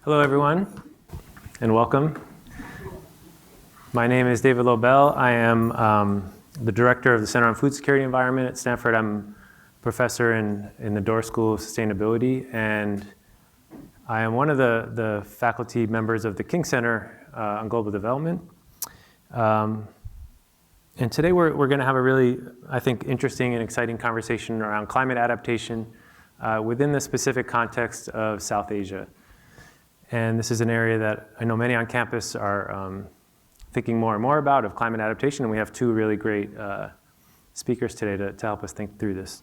Hello, everyone, and welcome. My name is David Lobell. I am the director of the Center on Food Security and Environment at Stanford. I'm a professor in the Dorr School of Sustainability, and I am one of the faculty members of the King Center on Global Development. And today we're going to have a really, I think, interesting and exciting conversation around climate adaptation within the specific context of South Asia. And this is an area that I know many on campus are thinking more and more about, of climate adaptation, and we have two really great speakers today to help us think through this.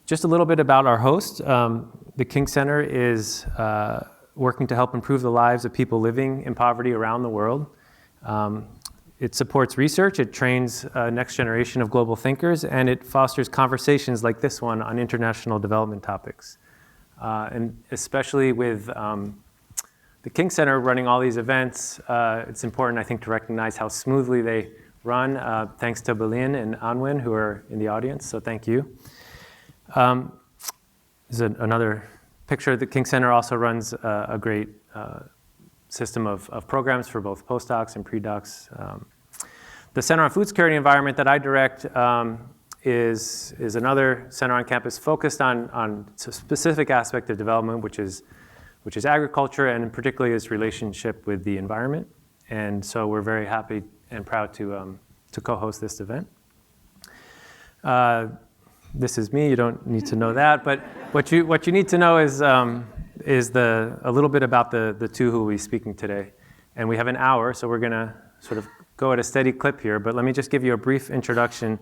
Just a little bit about our host. The King Center is working to help improve the lives of people living in poverty around the world. It supports research, it trains next generation of global thinkers, and it fosters conversations like this one on international development topics. And especially with the King Center running all these events, it's important, I think, to recognize how smoothly they run, thanks to Belin and Anwen, who are in the audience, so thank you. This is another picture. The King Center also runs a great system of programs for both postdocs and pre-docs. The Center on Food Security and Environment that I direct is another center on campus focused on a specific aspect of development, which is agriculture, and particularly its relationship with the environment. And so we're very happy and proud to co-host this event. This is me. You don't need to know that, but what you need to know is a little bit about the two who will be speaking today. And we have an hour, so we're going to sort of go at a steady clip here. But let me just give you a brief introduction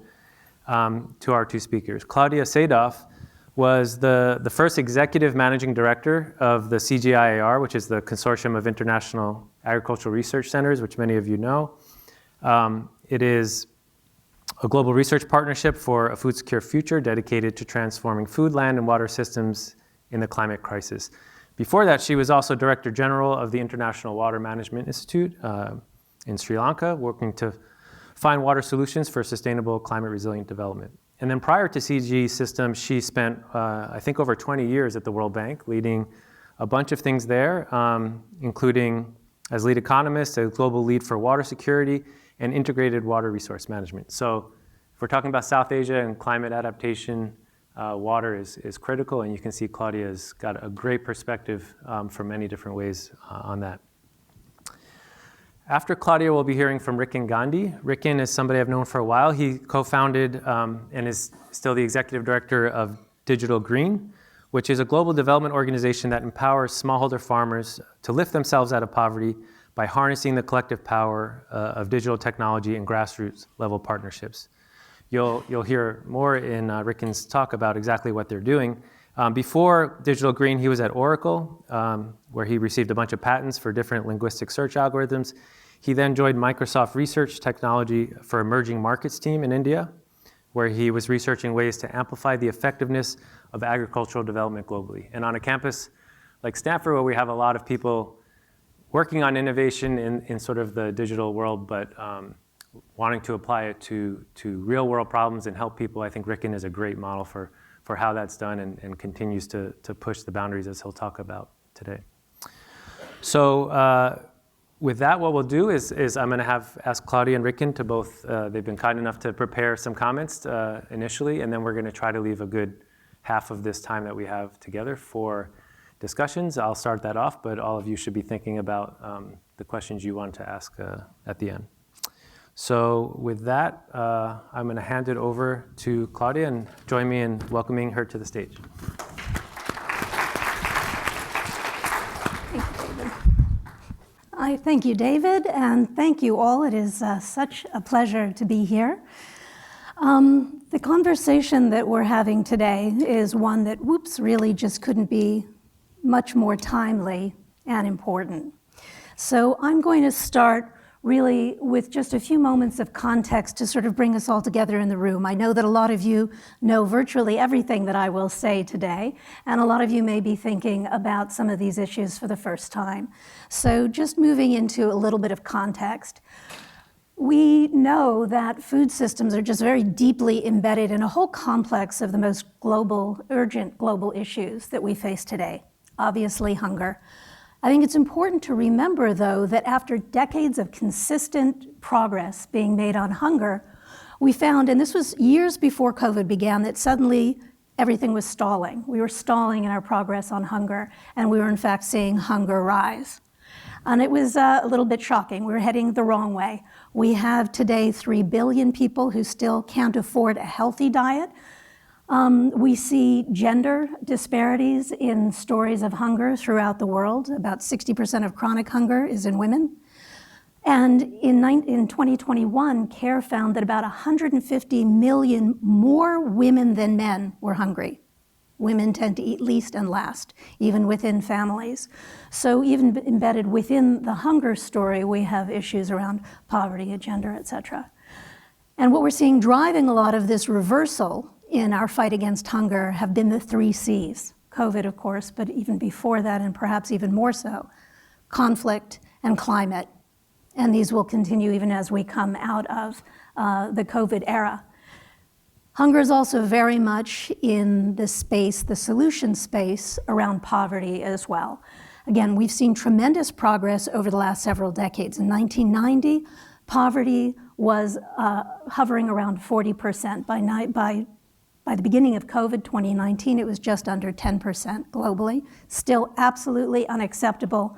to our two speakers. Claudia Sadoff was the first executive managing director of the CGIAR, which is the Consortium of International Agricultural Research Centers, which many of you know. It is a global research partnership for a food secure future dedicated to transforming food, land, and water systems in the climate crisis. Before that, she was also Director General of the International Water Management Institute in Sri Lanka, working to find water solutions for sustainable climate resilient development. And then prior to CG Systems, she spent, I think, over 20 years at the World Bank, leading a bunch of things there, including as lead economist, a global lead for water security, and integrated water resource management. So if we're talking about South Asia and climate adaptation, water is critical, and you can see Claudia's got a great perspective from many different ways on that. After Claudia, we'll be hearing from Rikin Gandhi. Rikin is somebody I've known for a while. He co-founded and is still the executive director of Digital Green, which is a global development organization that empowers smallholder farmers to lift themselves out of poverty by harnessing the collective power of digital technology and grassroots level partnerships. You'll hear more in Rikin's talk about exactly what they're doing. Before Digital Green, he was at Oracle, where he received a bunch of patents for different linguistic search algorithms. He then joined Microsoft Research Technology for Emerging Markets team in India, where he was researching ways to amplify the effectiveness of agricultural development globally. And on a campus like Stanford, where we have a lot of people working on innovation in sort of the digital world, but wanting to apply it to real world problems and help people, I think Rikin is a great model for how that's done and continues to push the boundaries, as he'll talk about today. So with that, what we'll do is I'm going to ask Claudia and Rikin to both, they've been kind enough to prepare some comments initially, and then we're going to try to leave a good half of this time that we have together for discussions. I'll start that off, but all of you should be thinking about the questions you want to ask at the end. So with that, I'm going to hand it over to Claudia, and join me in welcoming her to the stage. Thank you, David, and thank you all. It is such a pleasure to be here. The conversation that we're having today is one that, really just couldn't be much more timely and important. So I'm going to start really with just a few moments of context to sort of bring us all together in the room. I know that a lot of you know virtually everything that I will say today, and a lot of you may be thinking about some of these issues for the first time. So just moving into a little bit of context. We know that food systems are just very deeply embedded in a whole complex of the most urgent global issues that we face today. Obviously, hunger, I think it's important to remember, though, that after decades of consistent progress being made on hunger, we found, and this was years before COVID began, that suddenly everything was stalling. We were stalling in our progress on hunger, and we were in fact seeing hunger rise. And it was a little bit shocking. We were heading the wrong way. We have today 3 billion people who still can't afford a healthy diet. We see gender disparities in stories of hunger throughout the world. About 60% of chronic hunger is in women. And in 2021, CARE found that about 150 million more women than men were hungry. Women tend to eat least and last, even within families. So even embedded within the hunger story, we have issues around poverty, gender, et cetera. And what we're seeing driving a lot of this reversal in our fight against hunger have been the 3 C's. COVID, of course, but even before that, and perhaps even more so, conflict and climate. And these will continue even as we come out of the COVID era. Hunger is also very much in the space, the solution space around poverty as well. Again, we've seen tremendous progress over the last several decades. In 1990, poverty was hovering around 40%. By the beginning of COVID, 2019, it was just under 10% globally. Still absolutely unacceptable,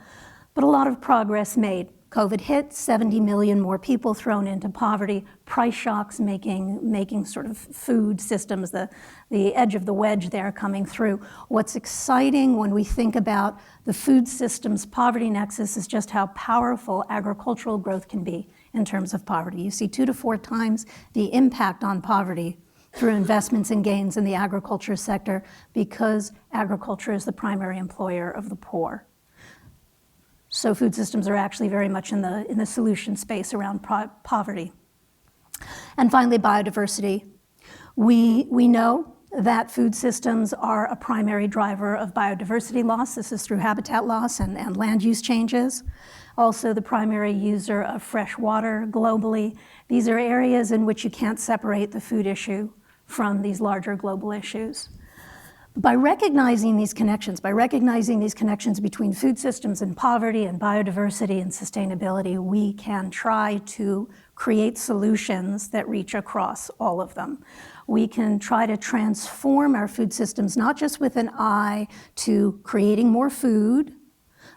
but a lot of progress made. COVID hit, 70 million more people thrown into poverty, price shocks making sort of food systems, the edge of the wedge there coming through. What's exciting when we think about the food systems poverty nexus is just how powerful agricultural growth can be in terms of poverty. You see 2 to 4 times the impact on poverty through investments and gains in the agriculture sector because agriculture is the primary employer of the poor. So food systems are actually very much in the solution space around poverty. And finally, biodiversity. We know that food systems are a primary driver of biodiversity loss. This is through habitat loss and land use changes. Also the primary user of fresh water globally. These are areas in which you can't separate the food issue from these larger global issues. By recognizing these connections between food systems and poverty and biodiversity and sustainability, we can try to create solutions that reach across all of them. We can try to transform our food systems, not just with an eye to creating more food,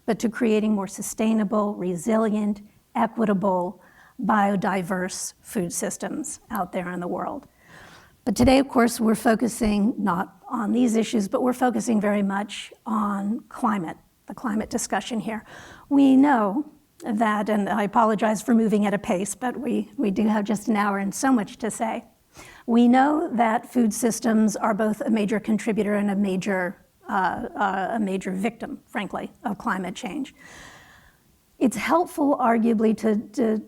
but to creating more sustainable, resilient, equitable, biodiverse food systems out there in the world. But today, of course, we're focusing not on these issues, but we're focusing very much on climate, the climate discussion here. We know that, and I apologize for moving at a pace, but we do have just an hour and so much to say. We know that food systems are both a major contributor and a major victim, frankly, of climate change. It's helpful, arguably,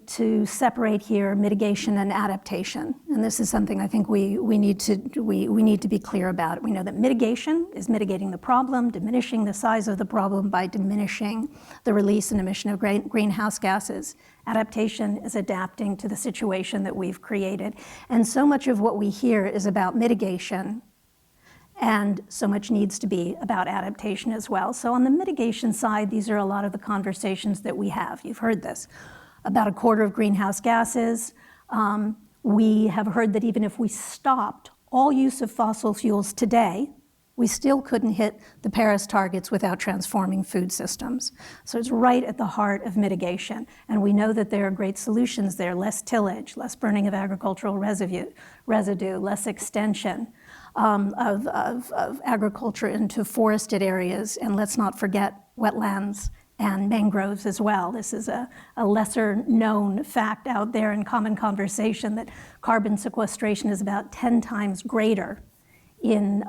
to separate here mitigation and adaptation. And this is something I think we need to be clear about. We know that mitigation is mitigating the problem, diminishing the size of the problem by diminishing the release and emission of greenhouse gases. Adaptation is adapting to the situation that we've created. And so much of what we hear is about mitigation, and so much needs to be about adaptation as well. So on the mitigation side, these are a lot of the conversations that we have. You've heard this. About 1/4 of greenhouse gases. We have heard that even if we stopped all use of fossil fuels today, we still couldn't hit the Paris targets without transforming food systems. So it's right at the heart of mitigation. And we know that there are great solutions there: less tillage, less burning of agricultural residue, less extension of agriculture into forested areas, and let's not forget wetlands and mangroves as well. This is a lesser known fact out there in common conversation, that carbon sequestration is about 10 times greater in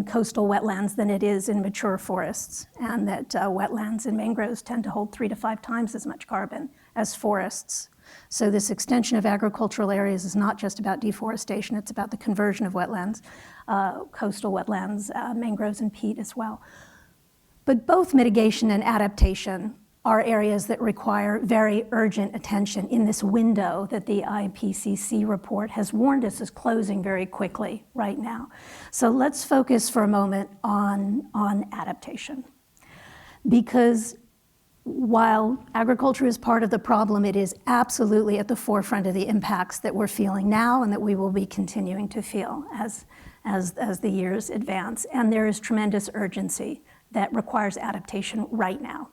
coastal wetlands than it is in mature forests, and that wetlands and mangroves tend to hold 3 to 5 times as much carbon as forests. So this extension of agricultural areas is not just about deforestation, it's about the conversion of wetlands, coastal wetlands, mangroves and peat as well. But both mitigation and adaptation are areas that require very urgent attention in this window that the IPCC report has warned us is closing very quickly right now. So let's focus for a moment on adaptation. Because while agriculture is part of the problem, it is absolutely at the forefront of the impacts that we're feeling now and that we will be continuing to feel as the years advance. And there is tremendous urgency that requires adaptation right now.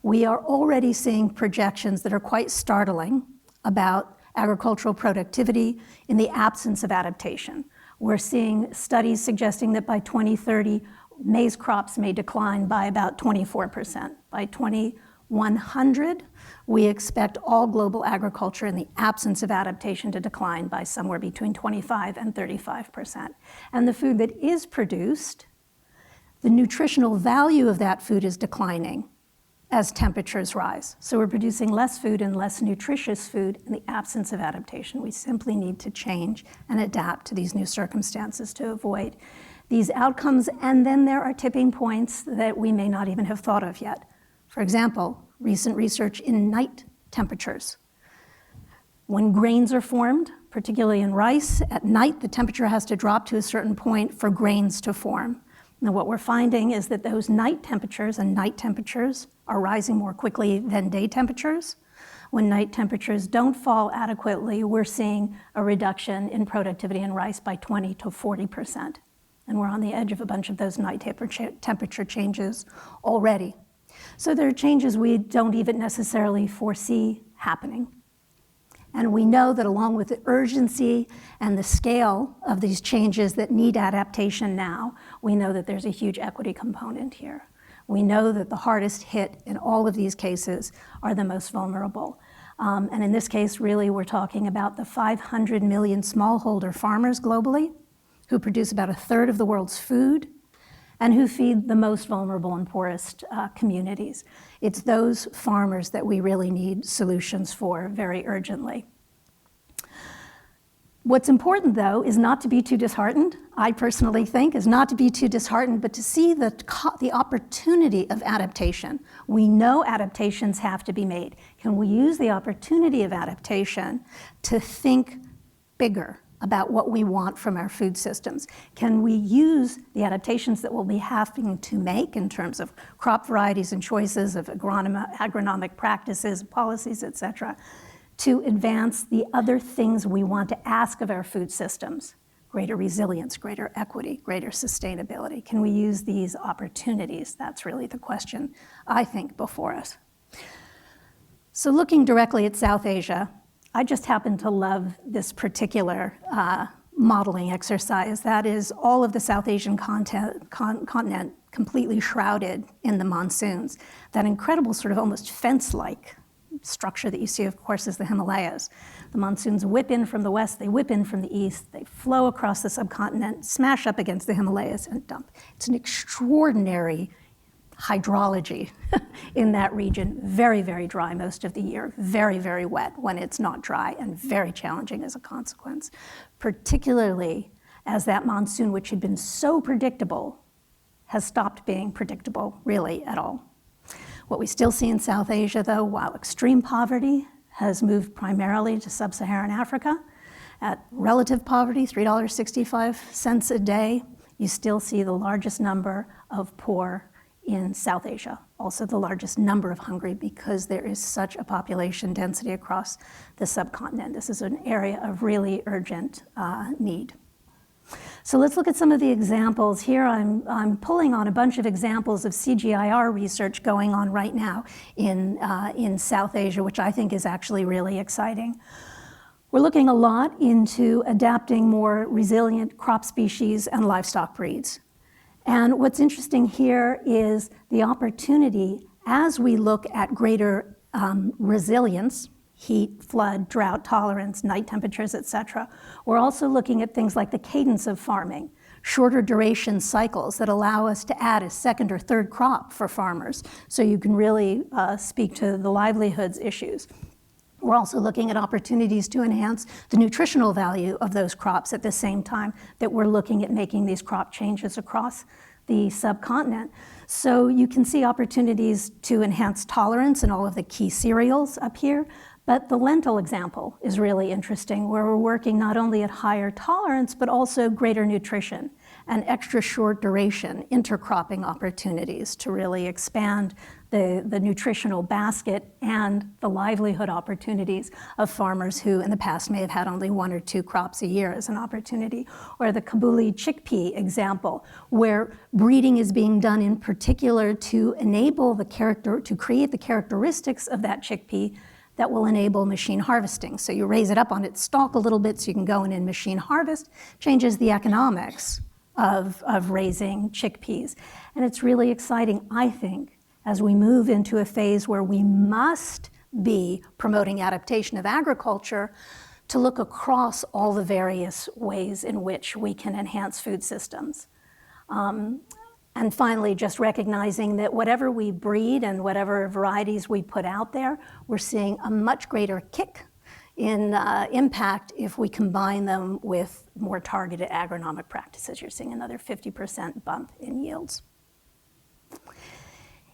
We are already seeing projections that are quite startling about agricultural productivity in the absence of adaptation. We're seeing studies suggesting that by 2030, maize crops may decline by about 24%. By 2100, we expect all global agriculture in the absence of adaptation to decline by somewhere between 25 and 35%. And the food that is produced, the nutritional value of that food is declining as temperatures rise. So we're producing less food and less nutritious food in the absence of adaptation. We simply need to change and adapt to these new circumstances to avoid these outcomes. And then there are tipping points that we may not even have thought of yet. For example, recent research in night temperatures. When grains are formed, particularly in rice, at night the temperature has to drop to a certain point for grains to form. Now what we're finding is that those night temperatures are rising more quickly than day temperatures. When night temperatures don't fall adequately, we're seeing a reduction in productivity in rice by 20 to 40%. And we're on the edge of a bunch of those night temperature changes already. So there are changes we don't even necessarily foresee happening. And we know that along with the urgency and the scale of these changes that need adaptation now, we know that there's a huge equity component here. We know that the hardest hit in all of these cases are the most vulnerable. And in this case, really, we're talking about the 500 million smallholder farmers globally who produce about a third of the world's food and who feed the most vulnerable and poorest communities. It's those farmers that we really need solutions for very urgently. What's important, though, is not to be too disheartened. I personally think is not to be too disheartened, but to see the opportunity of adaptation. We know adaptations have to be made. Can we use the opportunity of adaptation to think bigger about what we want from our food systems? Can we use the adaptations that we'll be having to make in terms of crop varieties and choices of agronomic practices, policies, et cetera, to advance the other things we want to ask of our food systems? Greater resilience, greater equity, greater sustainability. Can we use these opportunities? That's really the question, I think, before us. So looking directly at South Asia, I just happen to love this particular modeling exercise. That is all of the South Asian continent completely shrouded in the monsoons. That incredible sort of almost fence-like structure that you see, of course, is the Himalayas. The monsoons whip in from the west, they whip in from the east, they flow across the subcontinent, smash up against the Himalayas and dump. It's an extraordinary hydrology in that region. Very, very dry most of the year, very, very wet when it's not dry, and very challenging as a consequence, particularly as that monsoon, which had been so predictable, has stopped being predictable really at all. What we still see in South Asia, though, while extreme poverty has moved primarily to sub-Saharan Africa, at relative poverty, $3.65 a day, you still see the largest number of poor in South Asia, also the largest number of hungry, because there is such a population density across the subcontinent. This is an area of really urgent need. So let's look at some of the examples. Here I'm pulling on a bunch of examples of CGIAR research going on right now in South Asia, which I think is actually really exciting. We're looking a lot into adapting more resilient crop species and livestock breeds. And what's interesting here is the opportunity as we look at greater resilience, heat, flood, drought tolerance, night temperatures, et cetera. We're also looking at things like the cadence of farming, shorter duration cycles that allow us to add a second or third crop for farmers, so you can really speak to the livelihoods issues. We're also looking at opportunities to enhance the nutritional value of those crops at the same time that we're looking at making these crop changes across the subcontinent. So you can see opportunities to enhance tolerance in all of the key cereals up here, but the lentil example is really interesting, where we're working not only at higher tolerance, but also greater nutrition and extra short duration intercropping opportunities to really expand the nutritional basket and the livelihood opportunities of farmers who in the past may have had only 1 or 2 crops a year as an opportunity. Or the Kabuli chickpea example, where breeding is being done in particular to enable to create the characteristics of that chickpea that will enable machine harvesting. So you raise it up on its stalk a little bit so you can go in and machine harvest, changes the economics of raising chickpeas. And it's really exciting, I think, as we move into a phase where we must be promoting adaptation of agriculture, to look across all the various ways in which we can enhance food systems. And finally, just recognizing that whatever we breed and whatever varieties we put out there, we're seeing a much greater kick in impact if we combine them with more targeted agronomic practices. You're seeing another 50% bump in yields.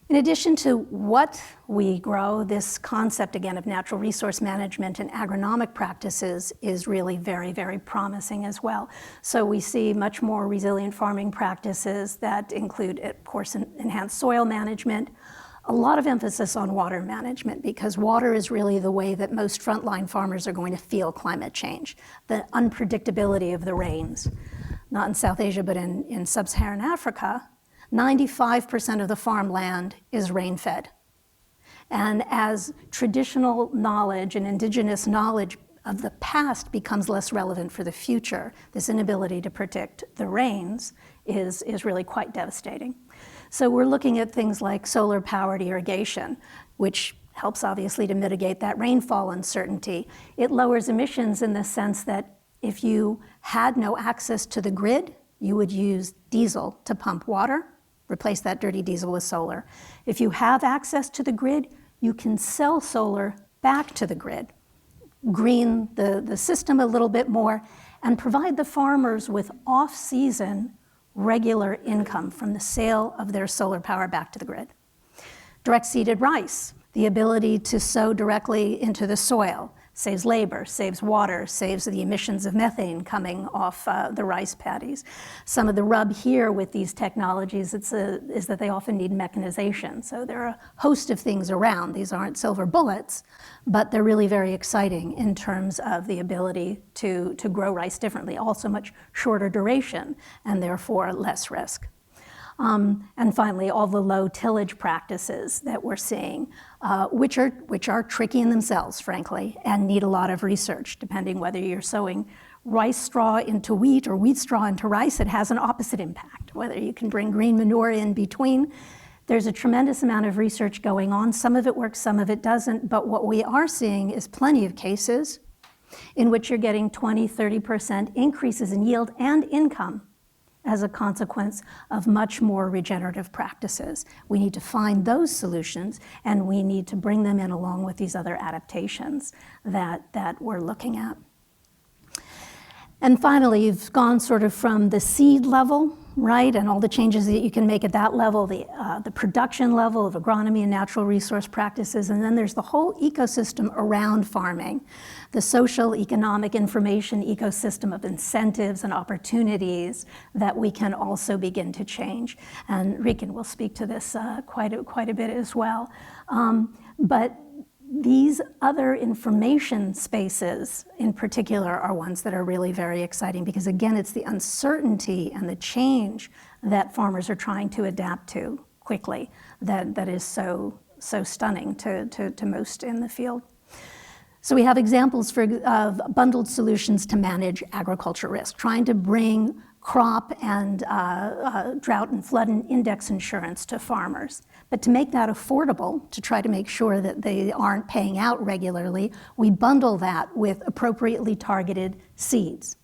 In addition to what we grow, this concept, again, of natural resource management and agronomic practices is really very, very promising as well. So we see much more resilient farming practices that include, of course, enhanced soil management, a lot of emphasis on water management, because water is really the way that most frontline farmers are going to feel climate change, the unpredictability of the rains. Not in South Asia, but in sub-Saharan Africa, 95% of the farmland is rain-fed. And as traditional knowledge and indigenous knowledge of the past becomes less relevant for the future, this inability to predict the rains is really quite devastating. So we're looking at things like solar-powered irrigation, which helps obviously to mitigate that rainfall uncertainty. It lowers emissions in the sense that if you had no access to the grid, you would use diesel to pump water, replace that dirty diesel with solar. If you have access to the grid, you can sell solar back to the grid, green the system a little bit more, and provide the farmers with off-season regular income from the sale of their solar power back to the grid. Direct seeded rice, the ability to sow directly into the soil, saves labor, saves water, saves the emissions of methane coming off the rice paddies. Some of the rub here with these technologies is that they often need mechanization. So there are a host of things around. These aren't silver bullets, but they're really very exciting in terms of the ability to grow rice differently, also much shorter duration and therefore less risk. And finally, all the low tillage practices that we're seeing, which are tricky in themselves, frankly, and need a lot of research. Depending whether you're sowing rice straw into wheat or wheat straw into rice, it has an opposite impact. Whether you can bring green manure in between, there's a tremendous amount of research going on. Some of it works, some of it doesn't, but what we are seeing is plenty of cases in which you're getting 20, 30% increases in yield and income as a consequence of much more regenerative practices. We need to find those solutions, and we need to bring them in along with these other adaptations that we're looking at. And finally, you've gone sort of from the seed level, right, and all the changes that you can make at that level, the production level of agronomy and natural resource practices, and then there's the whole ecosystem around farming, the social, economic, information ecosystem of incentives and opportunities that we can also begin to change. And Rikin will speak to this quite a bit as well. But these other information spaces in particular are ones that are really very exciting because, again, it's the uncertainty and the change that farmers are trying to adapt to quickly that is so stunning to most in the field. So we have examples of bundled solutions to manage agriculture risk, trying to bring crop and drought and flood and index insurance to farmers. But to make that affordable, to try to make sure that they aren't paying out regularly, we bundle that with appropriately targeted seeds,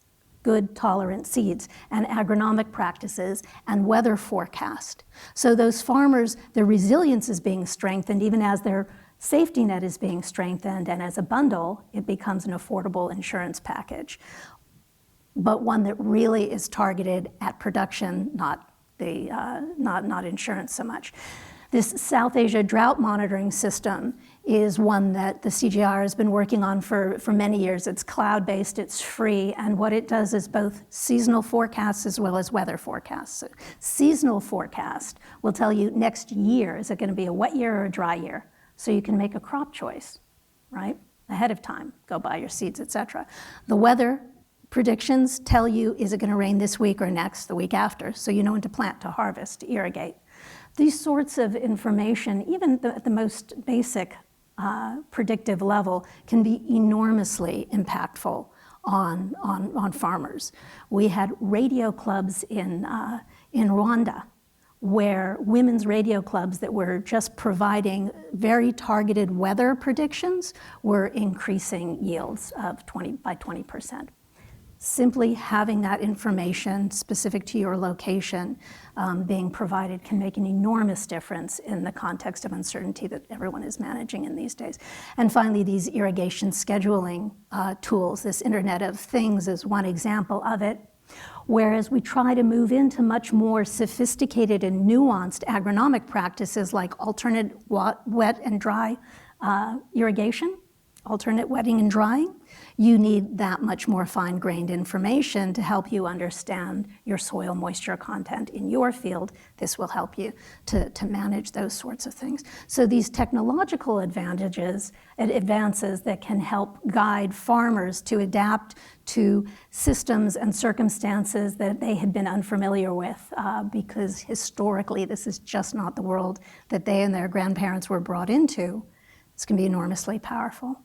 good tolerant seeds, and agronomic practices and weather forecast. So those farmers, their resilience is being strengthened even as their safety net is being strengthened, and as a bundle, it becomes an affordable insurance package, but one that really is targeted at production, not insurance so much. This South Asia drought monitoring system is one that the CGIAR has been working on for many years. It's cloud-based, it's free, and what it does is both seasonal forecasts as well as weather forecasts. So, seasonal forecast will tell you next year, is it going to be a wet year or a dry year? So you can make a crop choice, right? Ahead of time, go buy your seeds, etc. The weather predictions tell you, is it going to rain this week or next, the week after? So you know when to plant, to harvest, to irrigate. These sorts of information, even at the most basic predictive level, can be enormously impactful on farmers. We had radio clubs in Rwanda, where women's radio clubs that were just providing very targeted weather predictions were increasing yields of by 20%. Simply having that information specific to your location being provided can make an enormous difference in the context of uncertainty that everyone is managing in these days. And finally, these irrigation scheduling tools, this Internet of Things is one example of it. Whereas we try to move into much more sophisticated and nuanced agronomic practices like alternate wet and dry irrigation, alternate wetting and drying, you need that much more fine-grained information to help you understand your soil moisture content in your field. This will help you to manage those sorts of things. So these technological advances that can help guide farmers to adapt to systems and circumstances that they had been unfamiliar with because historically this is just not the world that they and their grandparents were brought into. This can be enormously powerful.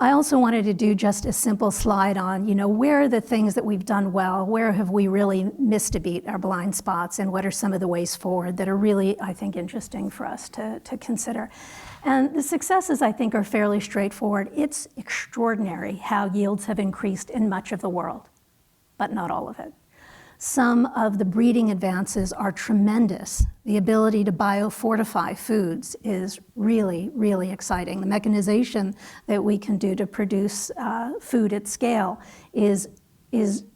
I also wanted to do just a simple slide on, where are the things that we've done well, where have we really missed a beat, our blind spots, and what are some of the ways forward that are really, I think, interesting for us to consider. And the successes, I think, are fairly straightforward. It's extraordinary how yields have increased in much of the world, but not all of it. Some of the breeding advances are tremendous. The ability to biofortify foods is really, really exciting. The mechanization that we can do to produce food at scale is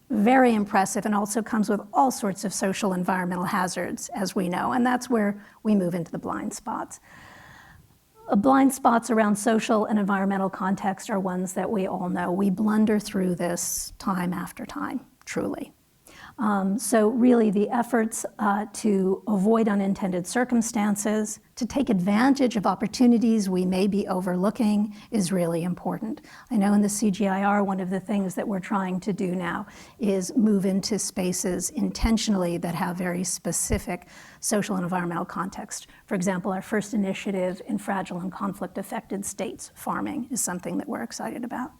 very impressive and also comes with all sorts of social environmental hazards, as we know, and that's where we move into the blind spots. Blind spots around social and environmental context are ones that we all know. We blunder through this time after time, truly. So really the efforts to avoid unintended circumstances, to take advantage of opportunities we may be overlooking is really important. I know in the CGIAR, one of the things that we're trying to do now is move into spaces intentionally that have very specific social and environmental context. For example, our first initiative in fragile and conflict-affected states, farming, is something that we're excited about.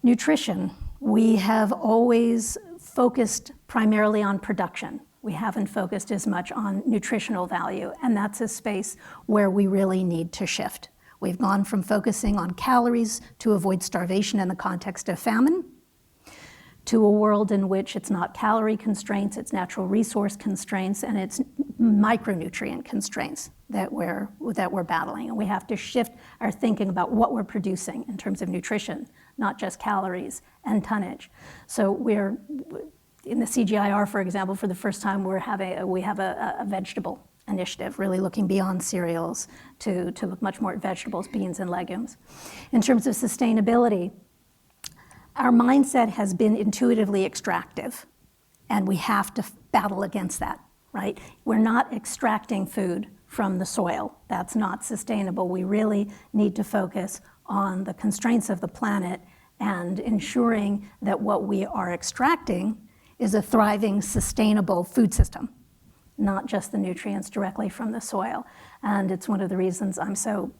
Nutrition. We have always focused primarily on production. We haven't focused as much on nutritional value, and that's a space where we really need to shift. We've gone from focusing on calories to avoid starvation in the context of famine, to a world in which it's not calorie constraints, it's natural resource constraints, and it's micronutrient constraints that we're battling. And we have to shift our thinking about what we're producing in terms of nutrition, not just calories and tonnage. So we're, in the CGIAR, for example, for the first time, we have a vegetable initiative, really looking beyond cereals to look much more at vegetables, beans, and legumes. In terms of sustainability, our mindset has been intuitively extractive, and we have to battle against that, right? We're not extracting food from the soil. That's not sustainable. We really need to focus on the constraints of the planet and ensuring that what we are extracting is a thriving, sustainable food system, not just the nutrients directly from the soil. And it's one of the reasons I'm so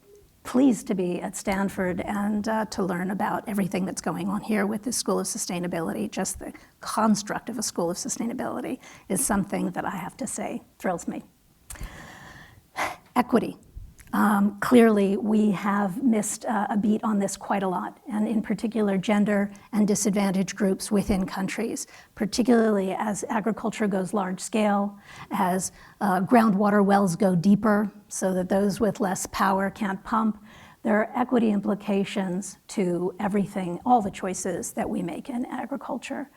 pleased to be at Stanford and to learn about everything that's going on here with the School of Sustainability. Just the construct of a School of Sustainability is something that I have to say thrills me. Equity. Clearly, we have missed a beat on this quite a lot, and in particular, gender and disadvantaged groups within countries, particularly as agriculture goes large scale, as groundwater wells go deeper so that those with less power can't pump. There are equity implications to everything, all the choices that we make in agriculture.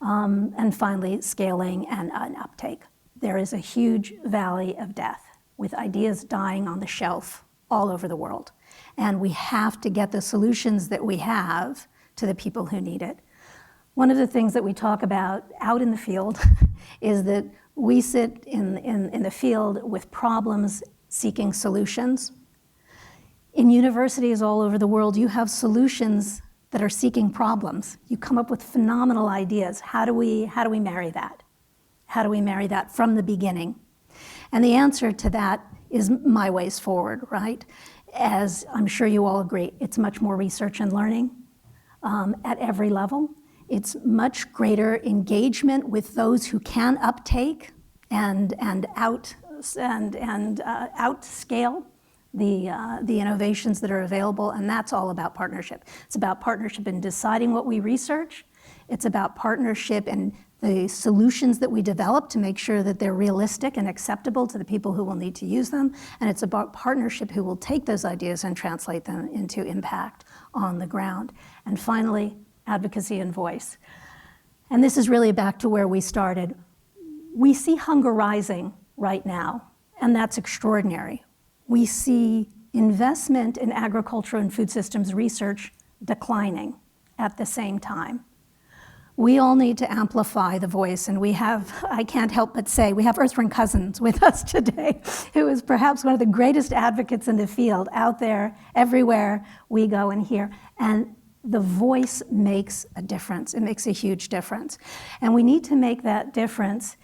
And finally, scaling and uptake. There is a huge valley of death with ideas dying on the shelf all over the world. And we have to get the solutions that we have to the people who need it. One of the things that we talk about out in the field is that we sit in the field with problems seeking solutions. In universities all over the world, you have solutions that are seeking problems. You come up with phenomenal ideas. How do we marry that? How do we marry that from the beginning? And the answer to that is my ways forward, right? As I'm sure you all agree, it's much more research and learning at every level. It's much greater engagement with those who can uptake and outscale the innovations that are available, and that's all about partnership. It's about partnership in deciding what we research. It's about partnership in the solutions that we develop to make sure that they're realistic and acceptable to the people who will need to use them. And it's about partnership who will take those ideas and translate them into impact on the ground. And finally, advocacy and voice. And this is really back to where we started. We see hunger rising right now, and that's extraordinary. We see investment in agriculture and food systems research declining at the same time. We all need to amplify the voice, and we have, I can't help but say, we have Earthring Cousins with us today, who is perhaps one of the greatest advocates in the field out there, everywhere we go and hear. And the voice makes a difference. It makes a huge difference. And we need to make that difference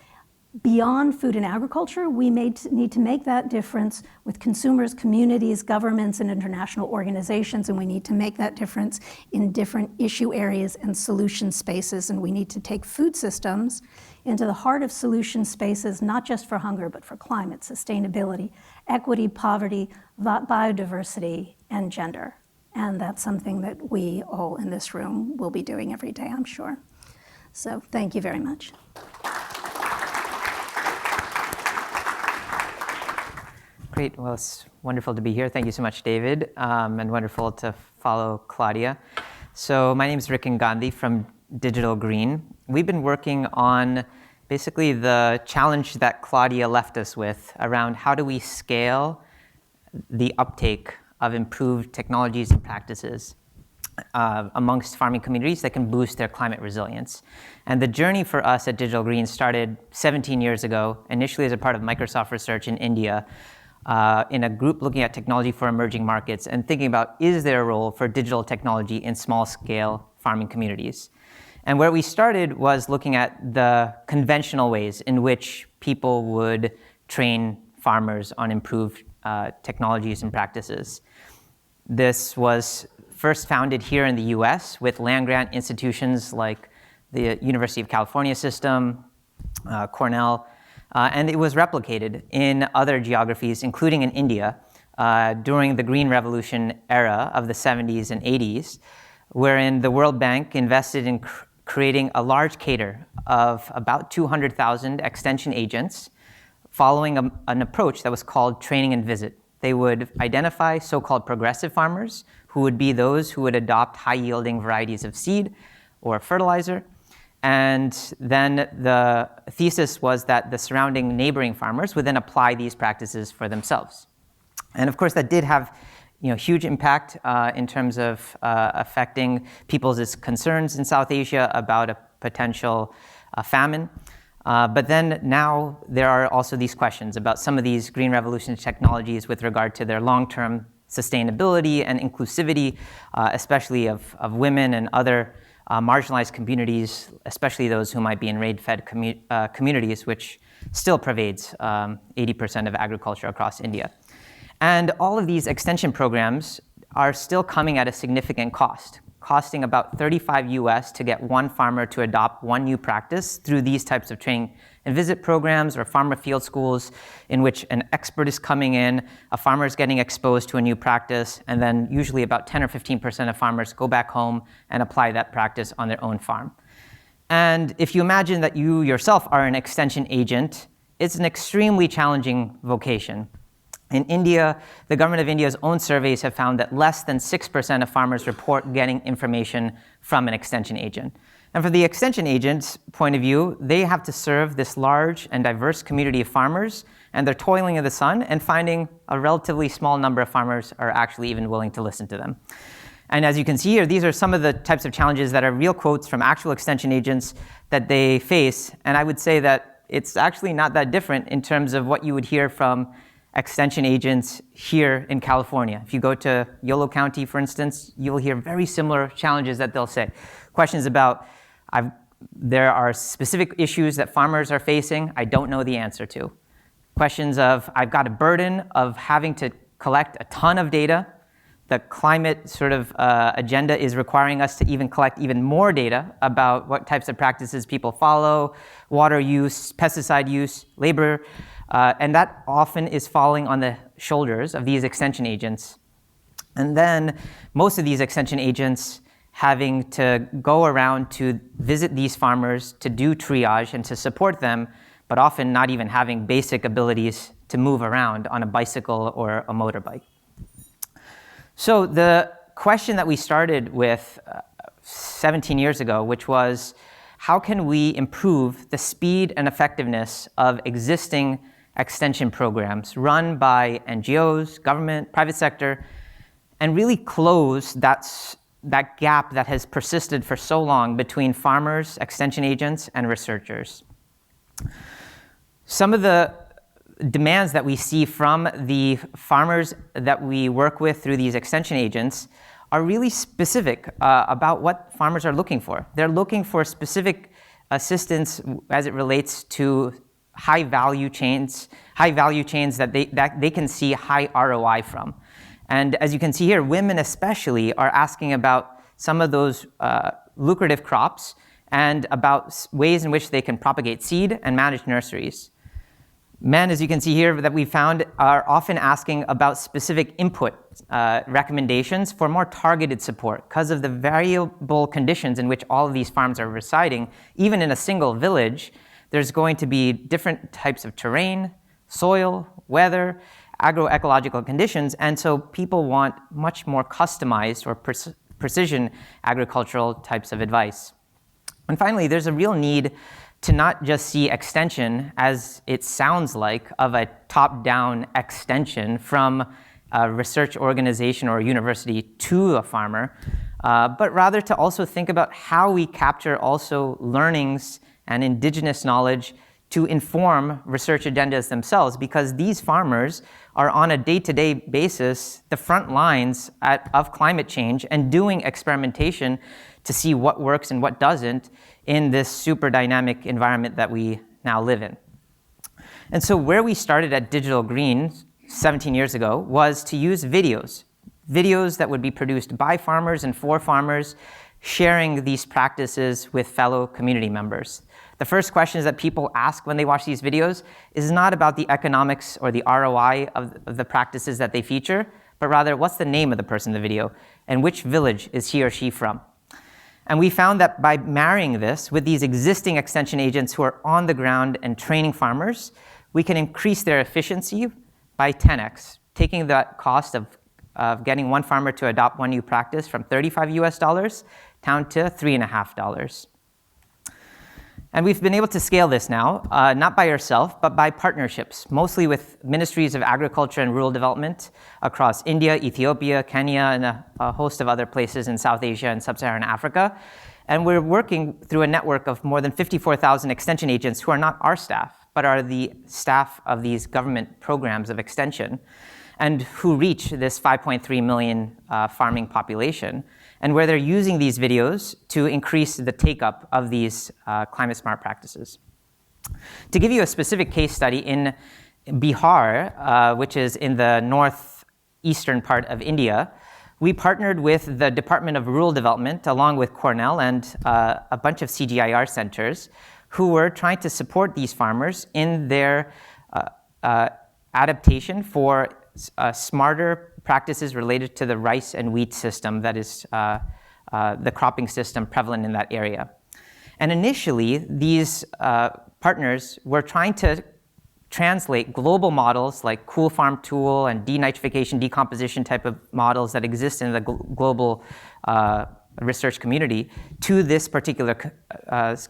beyond food and agriculture. We need to make that difference with consumers, communities, governments, and international organizations, and we need to make that difference in different issue areas and solution spaces, and we need to take food systems into the heart of solution spaces, not just for hunger, but for climate, sustainability, equity, poverty, biodiversity, and gender. And that's something that we all in this room will be doing every day, I'm sure. So thank you very much. Great. Well, it's wonderful to be here. Thank you so much, David, and wonderful to follow Claudia. So my name is Rikin Gandhi from Digital Green. We've been working on basically the challenge that Claudia left us with around how do we scale the uptake of improved technologies and practices amongst farming communities that can boost their climate resilience. And the journey for us at Digital Green started 17 years ago, initially as a part of Microsoft research in India, in a group looking at technology for emerging markets and thinking about, is there a role for digital technology in small-scale farming communities? And where we started was looking at the conventional ways in which people would train farmers on improved technologies and practices. This was first founded here in the US with land-grant institutions like the University of California system, Cornell, and it was replicated in other geographies, including in India, during the Green Revolution era of the 70s and 80s, wherein the World Bank invested in creating a large cadre of about 200,000 extension agents following an approach that was called training and visit. They would identify so-called progressive farmers, who would be those who would adopt high-yielding varieties of seed or fertilizer. And then the thesis was that the surrounding neighboring farmers would then apply these practices for themselves. And of course, that did have huge impact in terms of affecting people's concerns in South Asia about a potential famine. But then now there are also these questions about some of these Green Revolution technologies with regard to their long-term sustainability and inclusivity, especially of women and other marginalized communities, especially those who might be in rain-fed communities, which still pervades 80% of agriculture across India. And all of these extension programs are still coming at a significant cost, costing about $35 US to get one farmer to adopt one new practice through these types of training and visit programs or farmer field schools in which an expert is coming in, a farmer is getting exposed to a new practice, and then usually about 10 or 15% of farmers go back home and apply that practice on their own farm. And if you imagine that you yourself are an extension agent, it's an extremely challenging vocation. In India, the government of India's own surveys have found that less than 6% of farmers report getting information from an extension agent. And from the extension agent's point of view, they have to serve this large and diverse community of farmers and they're toiling in the sun and finding a relatively small number of farmers are actually even willing to listen to them. And as you can see here, these are some of the types of challenges that are real quotes from actual extension agents that they face. And I would say that it's actually not that different in terms of what you would hear from extension agents here in California. If you go to Yolo County, for instance, you'll hear very similar challenges that they'll say. Questions about, there are specific issues that farmers are facing I don't know the answer to. Questions of, I've got a burden of having to collect a ton of data. The climate sort of agenda is requiring us to even collect even more data about what types of practices people follow, water use, pesticide use, labor, and that often is falling on the shoulders of these extension agents. And then most of these extension agents having to go around to visit these farmers, to do triage and to support them, but often not even having basic abilities to move around on a bicycle or a motorbike. So the question that we started with 17 years ago, which was, how can we improve the speed and effectiveness of existing extension programs run by NGOs, government, private sector, and really close that gap that has persisted for so long between farmers, extension agents, and researchers. Some of the demands that we see from the farmers that we work with through these extension agents are really specific about what farmers are looking for. They're looking for specific assistance as it relates to high value chains that they can see high ROI from. And as you can see here, women especially are asking about some of those lucrative crops and about ways in which they can propagate seed and manage nurseries. Men, as you can see here, that we found are often asking about specific input recommendations for more targeted support because of the variable conditions in which all of these farms are residing. Even in a single village, there's going to be different types of terrain, soil, weather, agroecological conditions, and so people want much more customized or precision agricultural types of advice. And finally, there's a real need to not just see extension as it sounds like of a top-down extension from a research organization or a university to a farmer, but rather to also think about how we capture also learnings and indigenous knowledge to inform research agendas themselves, because these farmers are on a day-to-day basis the front lines of climate change and doing experimentation to see what works and what doesn't in this super dynamic environment that we now live in. And so where we started at Digital Green 17 years ago was to use videos that would be produced by farmers and for farmers, sharing these practices with fellow community members. The first questions that people ask when they watch these videos is not about the economics or the ROI of the practices that they feature, but rather what's the name of the person in the video and which village is he or she from. And we found that by marrying this with these existing extension agents who are on the ground and training farmers, we can increase their efficiency by 10x, taking that cost of getting one farmer to adopt one new practice from $35 down to $3.50. And we've been able to scale this now, not by ourselves, but by partnerships, mostly with ministries of agriculture and rural development across India, Ethiopia, Kenya, and a host of other places in South Asia and Sub-Saharan Africa. And we're working through a network of more than 54,000 extension agents who are not our staff, but are the staff of these government programs of extension, and who reach this 5.3 million farming population, and where they're using these videos to increase the take-up of these climate-smart practices. To give you a specific case study, in Bihar, which is in the northeastern part of India, we partnered with the Department of Rural Development, along with Cornell and a bunch of CGIAR centers, who were trying to support these farmers in their adaptation for smarter practices related to the rice and wheat system that is the cropping system prevalent in that area. And initially, these partners were trying to translate global models like Cool Farm Tool and denitrification, decomposition type of models that exist in the global research community to this particular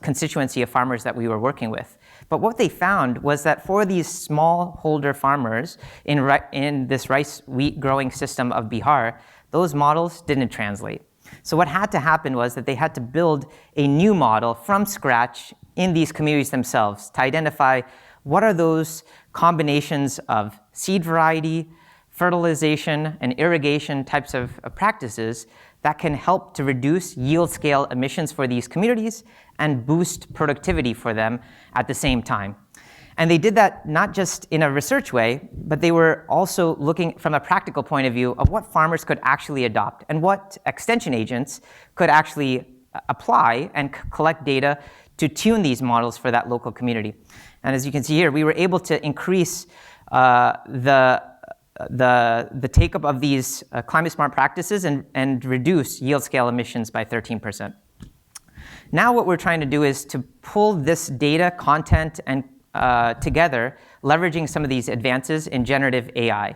constituency of farmers that we were working with. But what they found was that for these smallholder farmers in this rice wheat growing system of Bihar, those models didn't translate. So what had to happen was that they had to build a new model from scratch in these communities themselves to identify what are those combinations of seed variety, fertilization, and irrigation types of practices that can help to reduce yield scale emissions for these communities and boost productivity for them at the same time. And they did that not just in a research way, but they were also looking from a practical point of view of what farmers could actually adopt and what extension agents could actually apply and collect data to tune these models for that local community. And as you can see here, we were able to increase the take-up of these climate-smart practices and reduce yield scale emissions by 13%. Now what we're trying to do is to pull this data, content, and together, leveraging some of these advances in generative AI.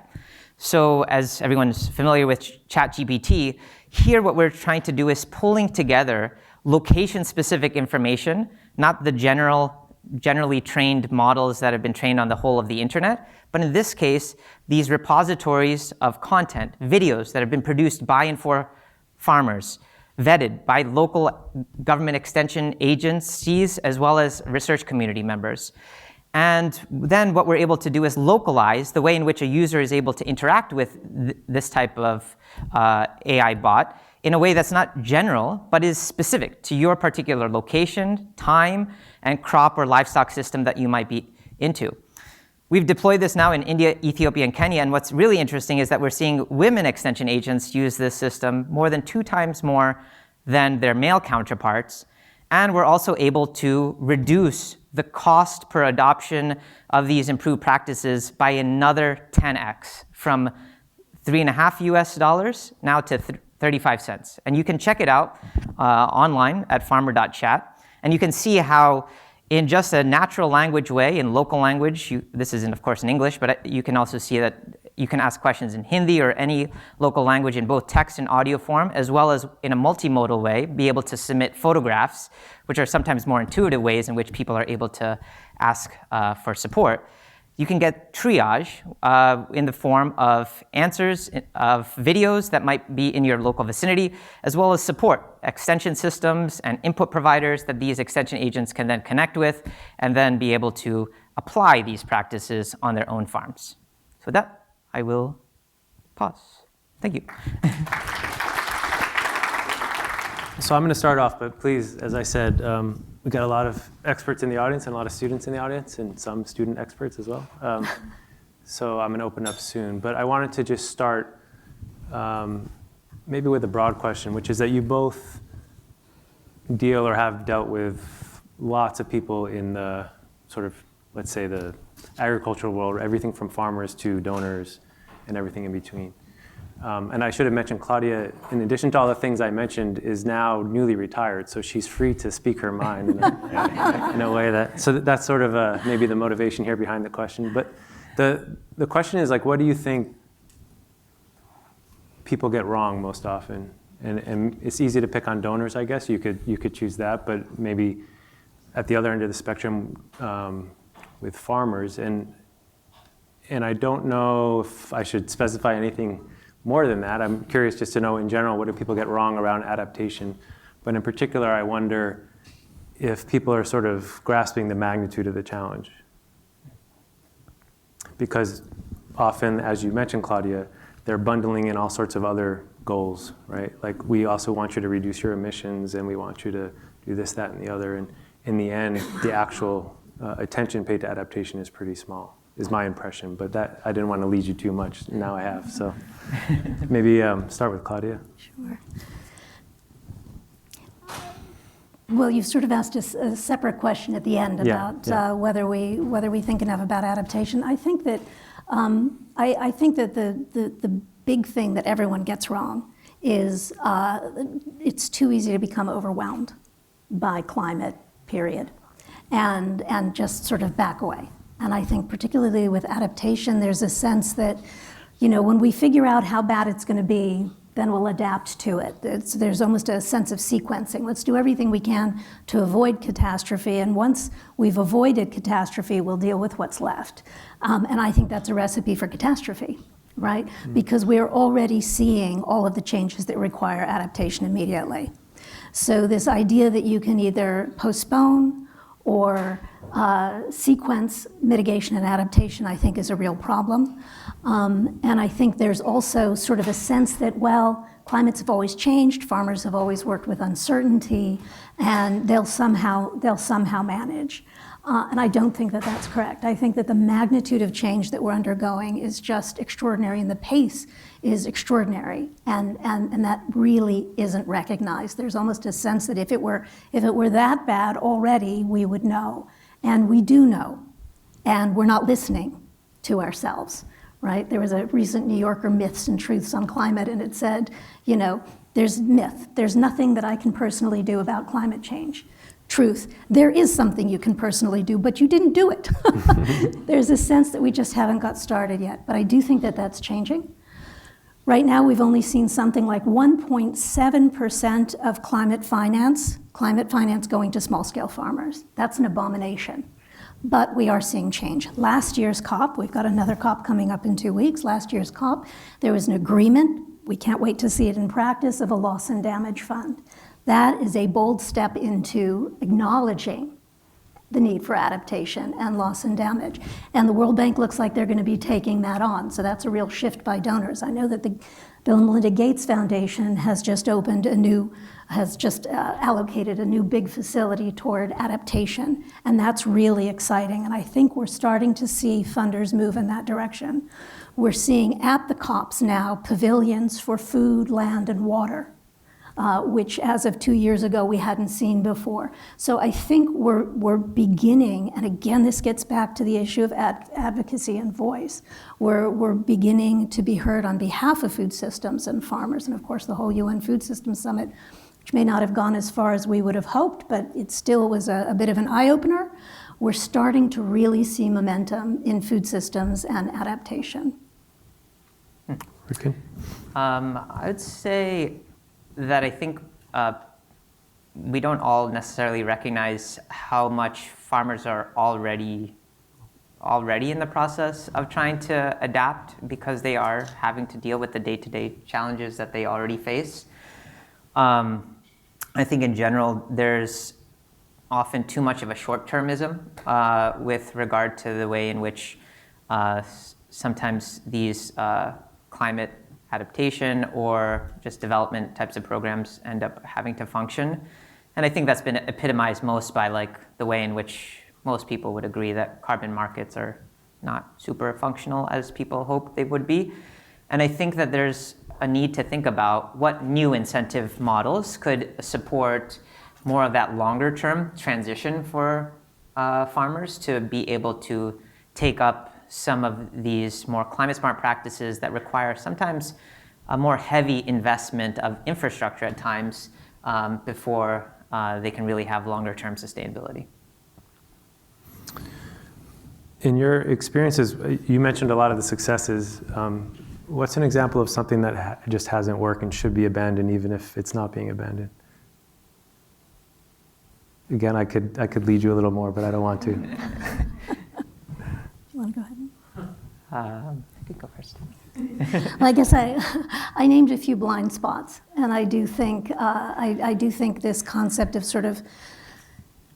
So as everyone's familiar with ChatGPT, here what we're trying to do is pulling together location-specific information, not the generally trained models that have been trained on the whole of the internet, but in this case, these repositories of content, videos that have been produced by and for farmers, vetted by local government extension agencies as well as research community members. And then what we're able to do is localize the way in which a user is able to interact with this type of AI bot in a way that's not general, but is specific to your particular location, time, and crop or livestock system that you might be into. We've deployed this now in India, Ethiopia, and Kenya, and what's really interesting is that we're seeing women extension agents use this system more than 2 times more than their male counterparts, and we're also able to reduce the cost per adoption of these improved practices by another 10x, from $3.50 US now to 35 cents. And you can check it out online at farmer.chat, and you can see how in just a natural language way, in local language, this is of course in English, but you can also see that you can ask questions in Hindi or any local language in both text and audio form, as well as in a multimodal way, be able to submit photographs, which are sometimes more intuitive ways in which people are able to ask for support. You can get triage in the form of answers of videos that might be in your local vicinity, as well as support extension systems and input providers that these extension agents can then connect with and then be able to apply these practices on their own farms. So with that, I will pause. Thank you. So I'm going to start off, but please, as I said, we've got a lot of experts in the audience and a lot of students in the audience and some student experts as well. So I'm going to open up soon. But I wanted to just start maybe with a broad question, which is that you both deal or have dealt with lots of people in the sort of, let's say, the agricultural world, everything from farmers to donors and everything in between. And I should have mentioned Claudia, in addition to all the things I mentioned, is now newly retired, so she's free to speak her mind in a way that, so that's sort of maybe the motivation here behind the question. But the question is, like, what do you think people get wrong most often? And it's easy to pick on donors, I guess. You could choose that, but maybe at the other end of the spectrum with farmers. And I don't know if I should specify anything more than that. I'm curious just to know in general, what do people get wrong around adaptation? But in particular, I wonder if people are sort of grasping the magnitude of the challenge. Because often, as you mentioned, Claudia, they're bundling in all sorts of other goals, right? Like, we also want you to reduce your emissions, and we want you to do this, that, and the other. And in the end, the actual attention paid to adaptation is pretty small, is my impression. But that, I didn't want to lead you too much. Now I have. So maybe start with Claudia. Sure. Well, you sort of asked a separate question at the end about whether we think enough about adaptation. I think that I think that the big thing that everyone gets wrong is it's too easy to become overwhelmed by climate, period, and just sort of back away. And I think particularly with adaptation, there's a sense that, you know, when we figure out how bad it's going to be then we'll adapt to it. There's almost a sense of sequencing. Let's do everything we can to avoid catastrophe, and once we've avoided catastrophe, we'll deal with what's left. And I think that's a recipe for catastrophe, right? Because we're already seeing all of the changes that require adaptation immediately. So this idea that you can either postpone or sequence mitigation and adaptation, I think, is a real problem. And I think there's also sort of a sense that, well, climates have always changed, farmers have always worked with uncertainty, and they'll somehow manage. And I don't think that that's correct. I think that the magnitude of change that we're undergoing is just extraordinary, and the pace is extraordinary, and that really isn't recognized. There's almost a sense that if it were that bad already, we would know. And we do know, and we're not listening to ourselves, right? There was a recent New Yorker Myths and Truths on climate, and it said, you know, there's myth. There's nothing that I can personally do about climate change. Truth, there is something you can personally do, but you didn't do it. There's a sense that we just haven't got started yet, but I do think that that's changing. Right now, we've only seen something like 1.7% of climate finance going to small-scale farmers. That's an abomination. But we are seeing change. Last year's COP, we've got another COP coming up in 2 weeks. Last year's COP, there was an agreement, we can't wait to see it in practice, of a loss and damage fund. That is a bold step into acknowledging the need for adaptation and loss and damage. And the World Bank looks like they're going to be taking that on. So that's a real shift by donors. I know that the Bill and Melinda Gates Foundation has just allocated a new big facility toward adaptation. And that's really exciting. And I think we're starting to see funders move in that direction. We're seeing at the COPs now pavilions for food, land, and water. Which as of 2 years ago, we hadn't seen before. So I think we're beginning, and again, this gets back to the issue of advocacy and voice. We're beginning to be heard on behalf of food systems and farmers, and of course the whole UN Food Systems Summit, which may not have gone as far as we would have hoped, but it still was a bit of an eye-opener. We're starting to really see momentum in food systems and adaptation. Rikin? I would say that I think we don't all necessarily recognize how much farmers are already in the process of trying to adapt, because they are having to deal with the day-to-day challenges that they already face. I think in general, there's often too much of a short-termism with regard to the way in which sometimes these climate adaptation or just development types of programs end up having to function. And I think that's been epitomized most by the way in which most people would agree that carbon markets are not super functional as people hope they would be. And I think that there's a need to think about what new incentive models could support more of that longer term transition for farmers to be able to take up some of these more climate smart practices that require sometimes a more heavy investment of infrastructure at times before they can really have longer term sustainability. In your experiences, you mentioned a lot of the successes. What's an example of something that just hasn't worked and should be abandoned even if it's not being abandoned? Again, I could lead you a little more, but I don't want to. You want to go ahead? I could go first. Well, I guess I named a few blind spots, and I do think this concept of sort of,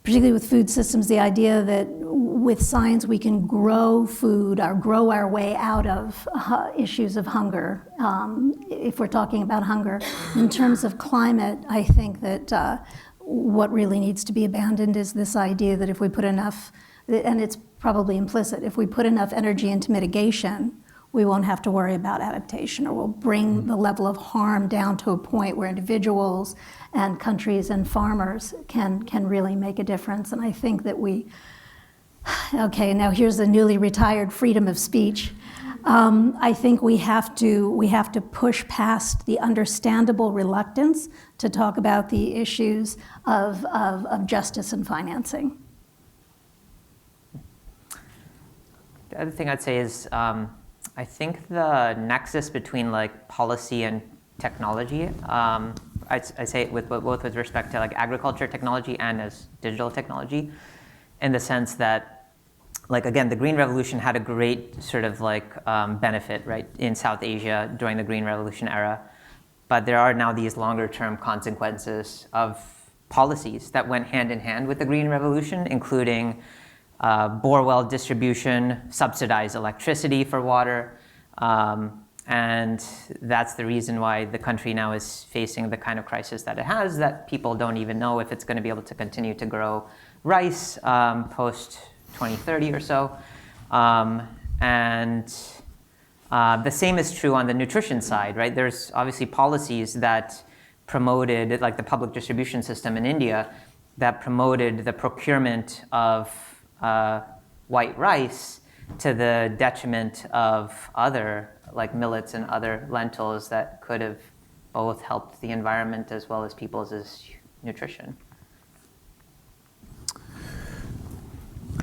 particularly with food systems, the idea that with science we can grow food or grow our way out of issues of hunger. If we're talking about hunger, in terms of climate, I think that what really needs to be abandoned is this idea that if we put enough, and it's probably implicit, if we put enough energy into mitigation, we won't have to worry about adaptation, or we'll bring the level of harm down to a point where individuals and countries and farmers can really make a difference. And I think that okay, now here's the newly retired freedom of speech. I think we have to push past the understandable reluctance to talk about the issues of justice and financing. The other thing I'd say is I think the nexus between policy and technology. I say it with both with respect to like agriculture technology and as digital technology, in the sense that, like again, the Green Revolution had a great sort of like benefit, right, in South Asia during the Green Revolution era, but there are now these longer-term consequences of policies that went hand in hand with the Green Revolution, including bore well distribution, subsidized electricity for water. And that's the reason why the country now is facing the kind of crisis that it has, that people don't even know if it's going to be able to continue to grow rice post 2030 or so. And the same is true on the nutrition side, right? There's obviously policies that promoted, like the public distribution system in India, that promoted the procurement of white rice to the detriment of other like millets and other lentils that could have both helped the environment as well as people's nutrition.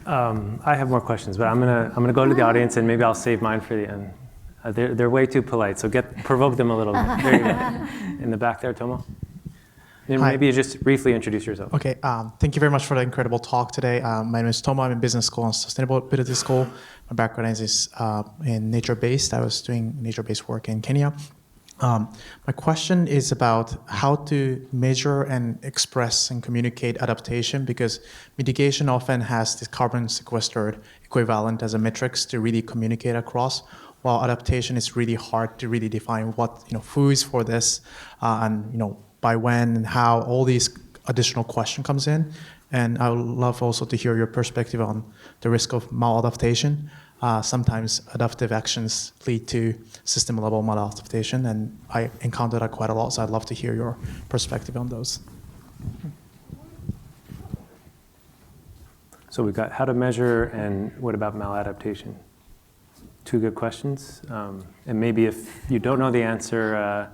I have more questions, but I'm gonna go to the audience and maybe I'll save mine for the end. They're way too polite, so provoke them a little bit. There you go. In the back there, Tomo. And maybe you just briefly introduce yourself. Okay, thank you very much for the incredible talk today. My name is Tomo. I'm in business school and sustainability school. My background is in nature-based. I was doing nature-based work in Kenya. My question is about how to measure and express and communicate adaptation, because mitigation often has this carbon sequestered equivalent as a metrics to really communicate across, while adaptation is really hard to really define what, who is for this, and by when and how, all these additional question comes in. And I would love also to hear your perspective on the risk of maladaptation. Sometimes adaptive actions lead to system level maladaptation, and I encounter that quite a lot, so I'd love to hear your perspective on those. So we've got how to measure and what about maladaptation? Two good questions. And maybe if you don't know the answer,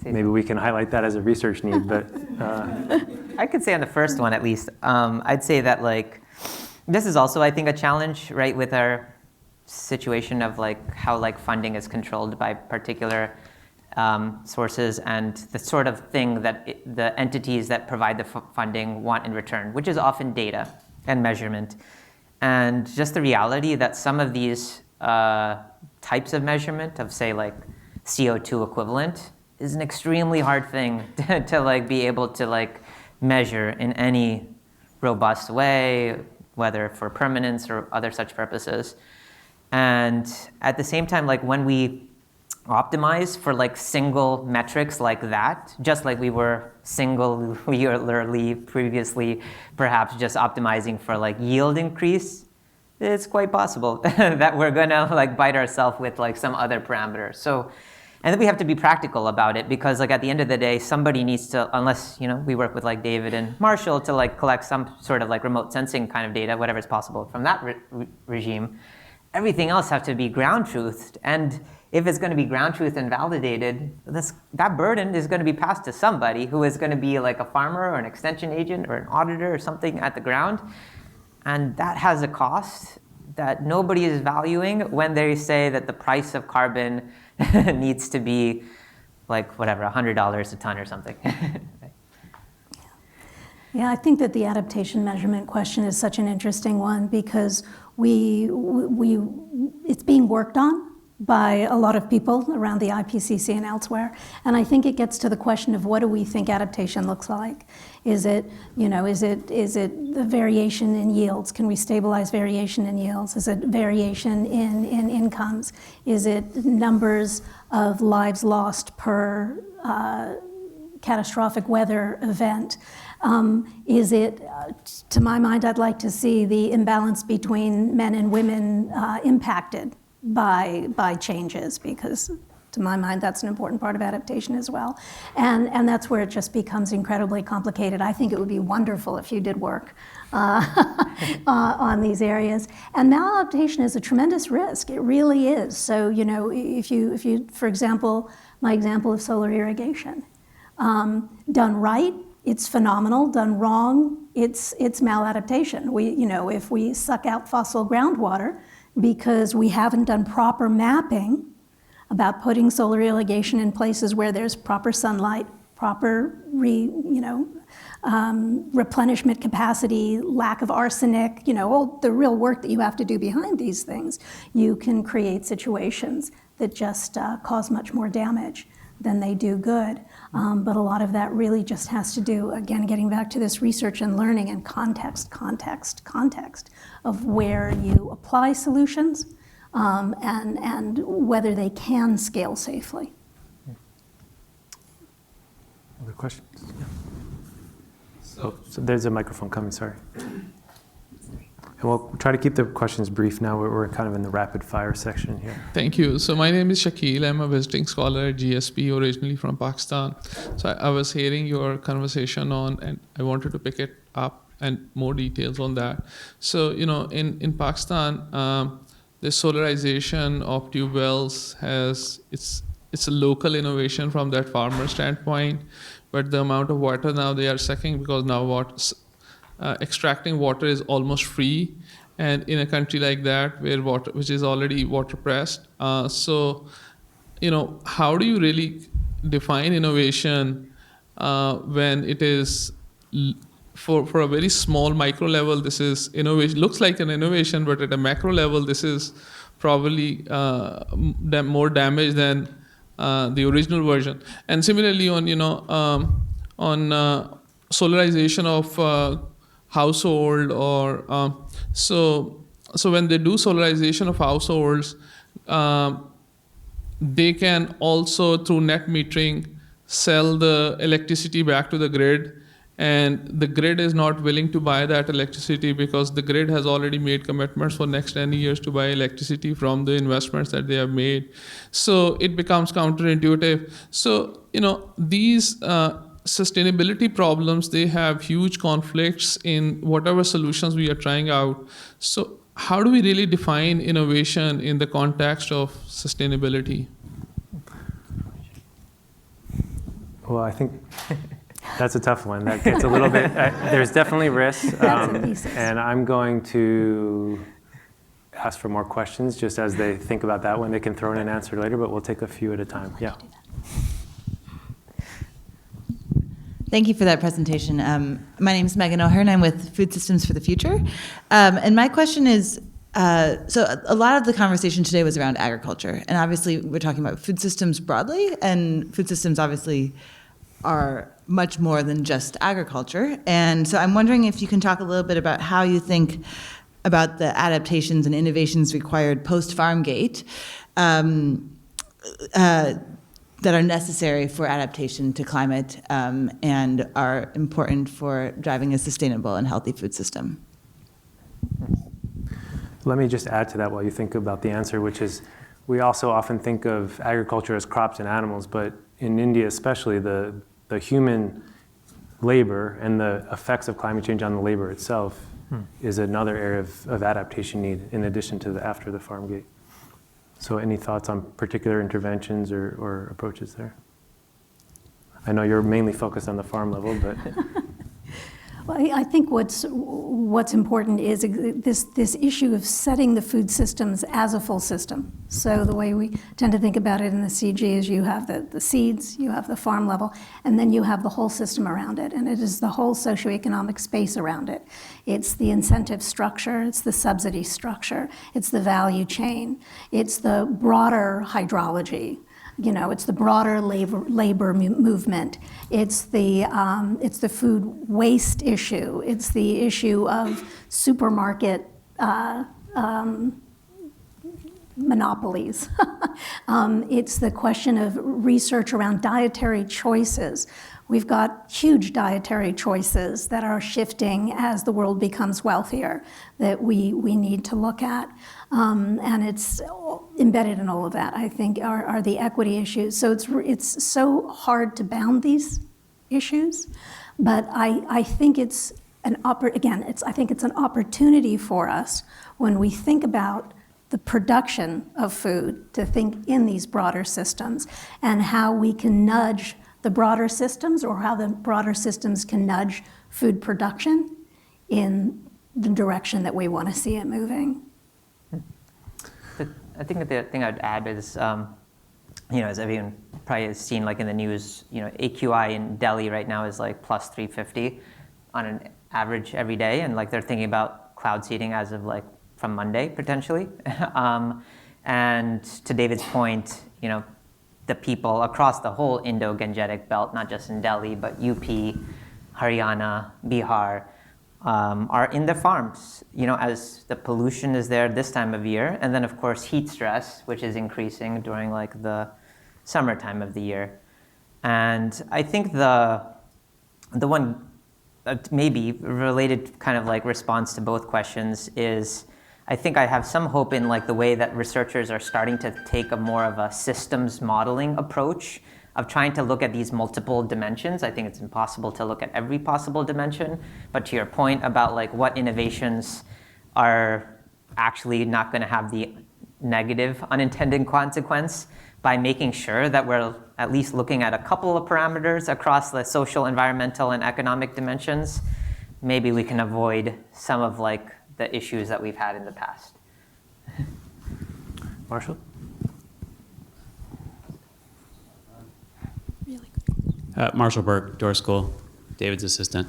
maybe we can highlight that as a research need, but. I could say on the first one at least, I'd say that like, this is also I think a challenge, right, with our situation of like how like funding is controlled by particular sources and the sort of thing that the entities that provide the funding want in return, which is often data and measurement. And just the reality that some of these types of measurement of say like CO2 equivalent is an extremely hard thing to like be able to like measure in any robust way, whether for permanence or other such purposes. And at the same time, like when we optimize for like single metrics like that, just like we were singularly previously perhaps just optimizing for like yield increase, it's quite possible that we're gonna like bite ourselves with like some other parameter. So, and then we have to be practical about it, because like at the end of the day, somebody needs to, unless we work with like David and Marshall to like collect some sort of like remote sensing kind of data, whatever is possible from that regime, everything else has to be ground truthed. And if it's going to be ground truthed and validated, that burden is going to be passed to somebody who is going to be like a farmer or an extension agent or an auditor or something at the ground. And that has a cost that nobody is valuing when they say that the price of carbon needs to be like whatever, $100 a ton or something. Yeah, I think that the adaptation measurement question is such an interesting one, because it's being worked on by a lot of people around the IPCC and elsewhere. And I think it gets to the question of what do we think adaptation looks like? Is it the variation in yields? Can we stabilize variation in yields? Is it variation in incomes? Is it numbers of lives lost per catastrophic weather event? Is it, to my mind, I'd like to see the imbalance between men and women impacted by changes, because to my mind, that's an important part of adaptation as well. And that's where it just becomes incredibly complicated. I think it would be wonderful if you did work on these areas. And maladaptation is a tremendous risk. It really is. So, if you, for example, my example of solar irrigation, done right, it's phenomenal. Done wrong, it's maladaptation. If we suck out fossil groundwater because we haven't done proper mapping about putting solar irrigation in places where there's proper sunlight, proper replenishment capacity, lack of arsenic, all the real work that you have to do behind these things, you can create situations that just cause much more damage than they do good. But a lot of that really just has to do, again, getting back to this research and learning and context of where you apply solutions and whether they can scale safely. Other questions? Yeah. So there's a microphone coming, sorry. And we'll try to keep the questions brief now. We're kind of in the rapid fire section here. Thank you. So my name is Shakil. I'm a visiting scholar at GSP, originally from Pakistan. So I was hearing your conversation on, and I wanted to pick it up and more details on that. So, in Pakistan, the solarization of tube wells it's a local innovation from that farmer standpoint, but the amount of water now they are sucking, because now extracting water is almost free, and in a country like that where which is already water pressed, so how do you really define innovation when it is for a very small micro level? This is innovation, looks like an innovation, but at a macro level this is probably more damage than the original version. And similarly on solarization of household, or so when they do solarization of households, they can also through net metering sell the electricity back to the grid, and the grid is not willing to buy that electricity because the grid has already made commitments for next 10 years to buy electricity from the investments that they have made. So it becomes counterintuitive. So, these sustainability problems, they have huge conflicts in whatever solutions we are trying out. So how do we really define innovation in the context of sustainability? Well, I think that's a tough one. That gets a little bit, there's definitely risks. And I'm going to ask for more questions just as they think about that one. They can throw in an answer later, but we'll take a few at a time. Yeah. Thank you for that presentation. My name is Megan O'Hearn. I'm with Food Systems for the Future. And my question is, so a lot of the conversation today was around agriculture. And obviously, we're talking about food systems broadly. And food systems obviously are much more than just agriculture. And so I'm wondering if you can talk a little bit about how you think about the adaptations and innovations required post-Farmgate that are necessary for adaptation to climate and are important for driving a sustainable and healthy food system. Let me just add to that while you think about the answer, which is we also often think of agriculture as crops and animals, but in India especially, the human labor and the effects of climate change on the labor itself is another area of adaptation need in addition to the after the farm gate. So any thoughts on particular interventions or approaches there? I know you're mainly focused on the farm level, but... Well, I think what's important is this issue of setting the food systems as a full system. So the way we tend to think about it in the CG is you have the seeds, you have the farm level, and then you have the whole system around it. And it is the whole socioeconomic space around it. It's the incentive structure, it's the subsidy structure, it's the value chain, it's the broader hydrology. It's the broader labor movement. It's the food waste issue. It's the issue of supermarket monopolies. It's the question of research around dietary choices. We've got huge dietary choices that are shifting as the world becomes wealthier that we need to look at. And it's embedded in all of that, I think, are the equity issues. So it's so hard to bound these issues, but I think it's an opportunity for us when we think about the production of food to think in these broader systems and how we can nudge the broader systems or how the broader systems can nudge food production in the direction that we want to see it moving. I think that the thing I'd add is as everyone probably has seen, like in the news, AQI in Delhi right now is like plus 350 on an average every day, and like they're thinking about cloud seeding as of like from Monday potentially. And to David's point, the people across the whole Indo-Gangetic belt, not just in Delhi, but UP, Haryana, Bihar, are in the farms, as the pollution is there this time of year, and then of course heat stress, which is increasing during like the summertime of the year. And I think the one maybe related kind of like response to both questions is, I think I have some hope in like the way that researchers are starting to take a more of a systems modeling approach of trying to look at these multiple dimensions. I think it's impossible to look at every possible dimension, but to your point about like what innovations are actually not going to have the negative unintended consequence, by making sure that we're at least looking at a couple of parameters across the social, environmental, and economic dimensions, maybe we can avoid some of like the issues that we've had in the past. Marshall? Marshall Burke, Door School, David's assistant.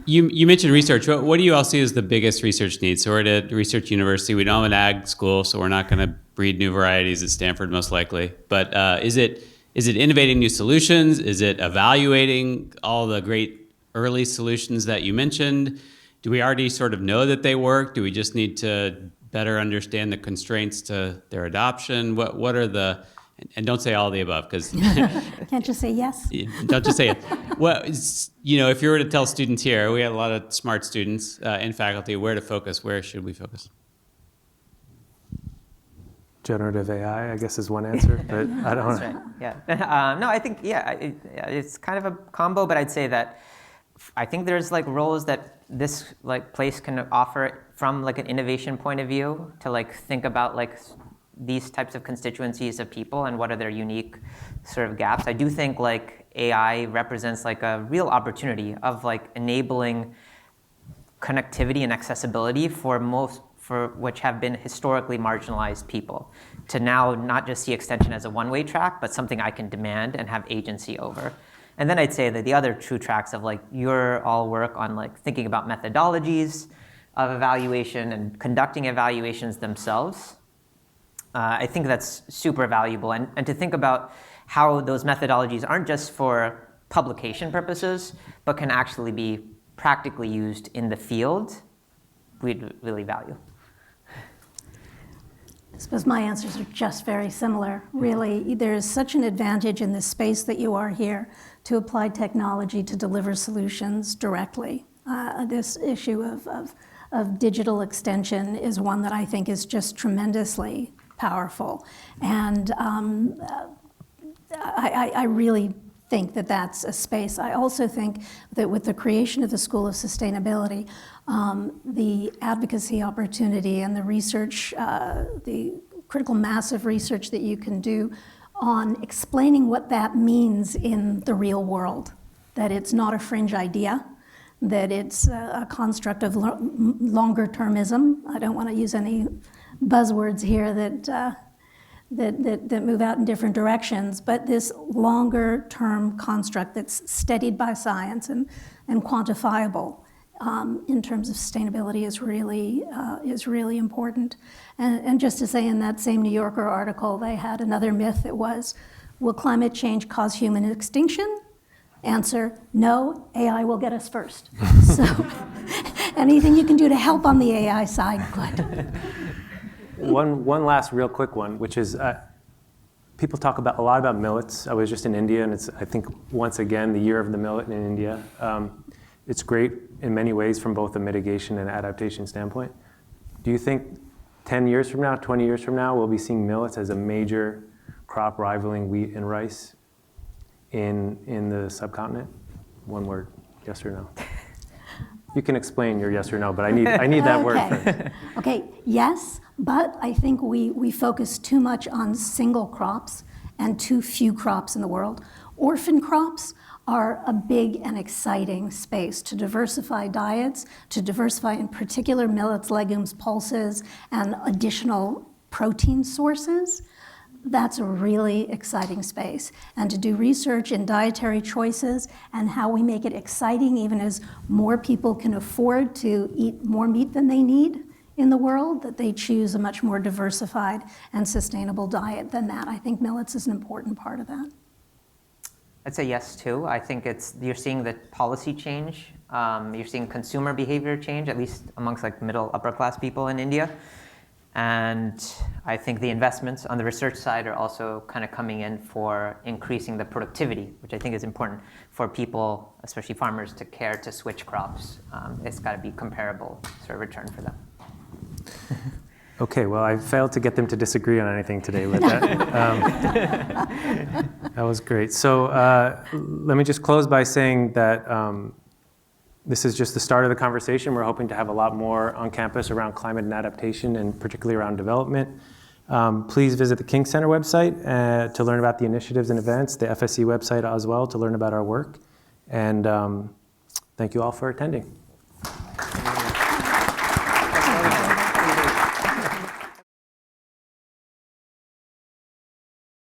You mentioned research. What do you all see as the biggest research needs? So we're at a research university. We don't have an ag school, so we're not going to breed new varieties at Stanford, most likely. But is it innovating new solutions? Is it evaluating all the great early solutions that you mentioned? Do we already sort of know that they work? Do we just need to better understand the constraints to their adoption? What are the, and don't say all of the above, because Can't just say yes. don't just say it. Well, if you were to tell students here, we have a lot of smart students in faculty, where to focus, where should we focus? Generative AI, I guess, is one answer, but I don't know. That's right. Yeah. No, I think it's kind of a combo, but I'd say that I think there's like roles that this like place can offer from like an innovation point of view to like think about like these types of constituencies of people and what are their unique sort of gaps. I do think like AI represents like a real opportunity of like enabling connectivity and accessibility for which have been historically marginalized people, to now not just see extension as a one-way track, but something I can demand and have agency over. And then I'd say that the other true tracks of like your all work on like thinking about methodologies of evaluation and conducting evaluations themselves, I think that's super valuable. And to think about how those methodologies aren't just for publication purposes, but can actually be practically used in the field, we'd really value. I suppose my answers are just very similar. Really, there is such an advantage in the space that you are here to apply technology to deliver solutions directly. This issue of digital extension is one that I think is just tremendously powerful. And I really think that that's a space. I also think that with the creation of the School of Sustainability, the advocacy opportunity and the research, the critical mass of research that you can do on explaining what that means in the real world, that it's not a fringe idea, that it's a construct of longer termism. I don't want to use any buzzwords here that move out in different directions, but this longer term construct that's studied by science and quantifiable in terms of sustainability is really important. And just to say, in that same New Yorker article, they had another myth that was, will climate change cause human extinction? Answer, no, AI will get us first. So anything you can do to help on the AI side, good. One last real quick one, which is people talk a lot about millets. I was just in India, and it's, I think, once again, the year of the millet in India. It's great in many ways from both a mitigation and adaptation standpoint. Do you think 10 years from now, 20 years from now, we'll be seeing millets as a major crop rivaling wheat and rice in the subcontinent? One word, yes or no? You can explain your yes or no, but I need that word first. Okay, yes, but I think we focus too much on single crops and too few crops in the world. Orphan crops are a big and exciting space to diversify diets, to diversify in particular millets, legumes, pulses, and additional protein sources. that's a really exciting space. And to do research in dietary choices and how we make it exciting even as more people can afford to eat more meat than they need in the world, that they choose a much more diversified and sustainable diet than that. I think millets is an important part of that. I'd say yes too. I think you're seeing the policy change. You're seeing consumer behavior change, at least amongst like middle upper class people in India. And I think the investments on the research side are also kind of coming in for increasing the productivity, which I think is important for people, especially farmers, to care to switch crops. It's got to be comparable sort of return for them. Okay, well, I failed to get them to disagree on anything today with that. That was great. So let me just close by saying that this is just the start of the conversation. We're hoping to have a lot more on campus around climate and adaptation, and particularly around development. Please visit the King Center website to learn about the initiatives and events, the FSC website as well to learn about our work. And thank you all for attending.